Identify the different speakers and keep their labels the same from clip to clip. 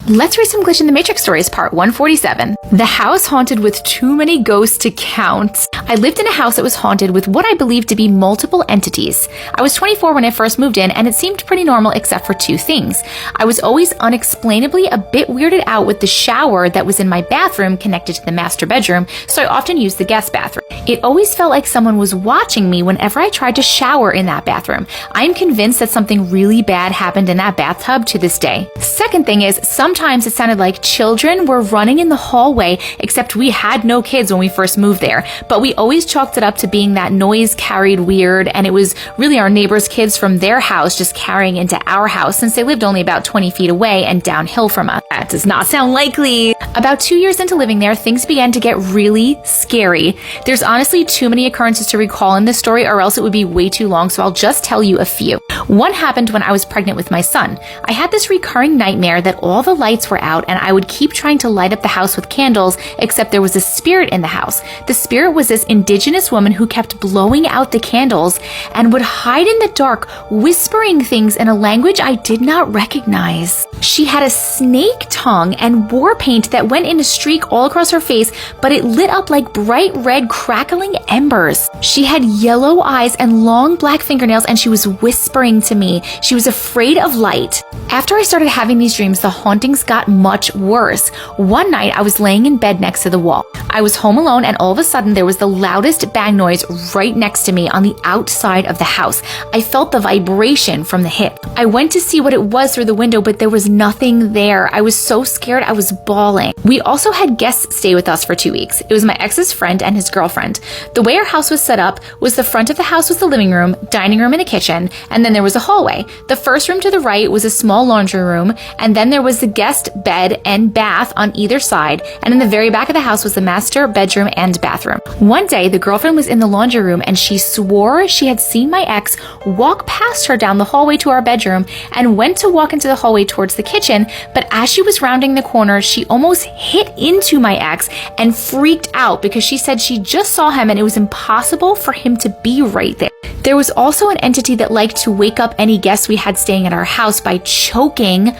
Speaker 1: Let's read some Glitch in the Matrix stories, part 147. The house haunted with too many ghosts to count. I lived in a house that was haunted with what I believed to be multiple entities. I was 24 when I first moved in, and it seemed pretty normal except for two things. I was always unexplainably a bit weirded out with the shower that was in my bathroom connected to the master bedroom, so I often used the guest bathroom. It always felt like someone was watching me whenever I tried to shower in that bathroom. I am convinced that something really bad happened in that bathtub to this day. Second thing is, sometimes it sounded like children were running in the hallway, except we had no kids when we first moved there. But we always chalked it up to being that noise carried weird, and it was really our neighbors' kids from their house just carrying into our house since they lived only about 20 feet away and downhill from us. That does not sound likely. About 2 years into living there, things began to get really scary. There's honestly too many occurrences to recall in this story, or else it would be way too long, so I'll just tell you a few. One happened when I was pregnant with my son. I had this recurring nightmare that all the lights were out and I would keep trying to light up the house with candles, except there was a spirit in the house. The spirit was this indigenous woman who kept blowing out the candles and would hide in the dark, whispering things in a language I did not recognize. She had a snake tongue and war paint that went in a streak all across her face, but it lit up like bright red crackling embers. She had yellow eyes and long black fingernails, and she was whispering to me. She was afraid of light. After I started having these dreams, the hauntings got much worse. One night, I was laying in bed next to the wall. I was home alone, and all of a sudden, there was the loudest bang noise right next to me on the outside of the house. I felt the vibration from the hip. I went to see what it was through the window, but there was nothing there. I was so scared, I was bawling. We also had guests stay with us for 2 weeks. It was my ex's friend and his girlfriend. The way our house was set up was the front of the house was the living room, dining room, and a kitchen, and then there was a hallway. The first room to the right was a small laundry room, and then there was the guest bed and bath on either side, and in the very back of the house was the master bedroom and bathroom. One day, the girlfriend was in the laundry room and she swore she had seen my ex walk past her down the hallway to our bedroom and went to walk into the hallway towards the kitchen, but as she was rounding the corner, she almost hit into my ex and freaked out because she said she just saw him and it was impossible for him to be right there. There was also an entity that liked to wake up any guests we had staying at our house by choking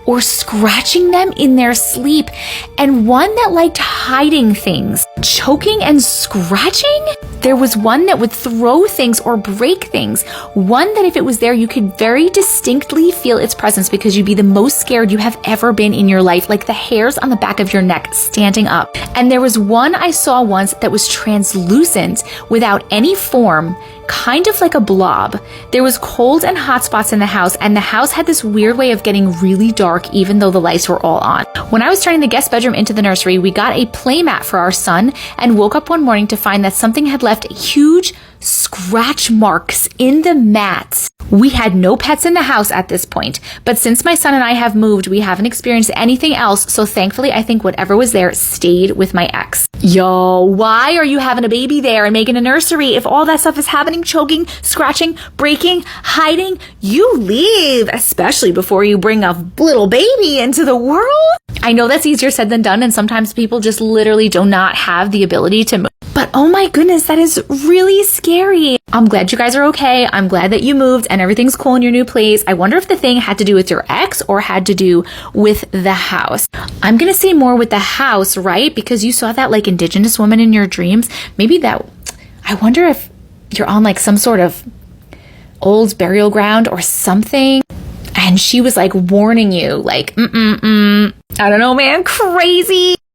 Speaker 1: or scratching them in their sleep, and one that liked hiding things. Choking and scratching? There was one that would throw things or break things. One that if it was there, you could very distinctly feel its presence because you'd be the most scared you have ever been in your life, like the hairs on the back of your neck standing up. And there was one I saw once that was translucent without any form, kind of like a blob. There was cold and hot spots in the house, and the house had this weird way of getting really dark even though the lights were all on. When I was turning the guest bedroom into the nursery, we got a play mat for our son and woke up one morning to find that something had left huge scratch marks in the mat. We had no pets in the house at this point, but since my son and I have moved, we haven't experienced anything else, so thankfully I think whatever was there stayed with my ex. Yo, why are you having a baby there and making a nursery if all that stuff is happening? Choking, scratching, breaking, hiding? You leave, especially before you bring a little baby into the world. I know that's easier said than done, and sometimes people just literally do not have the ability to move. But oh my goodness, that is really scary. I'm glad you guys are okay. I'm glad that you moved and everything's cool in your new place. I wonder if the thing had to do with your ex or had to do with the house. I'm gonna say more with the house, right? Because you saw that like indigenous woman in your dreams. Maybe that, I wonder if you're on like some sort of old burial ground or something. And she was like warning you, like, I don't know, man, crazy.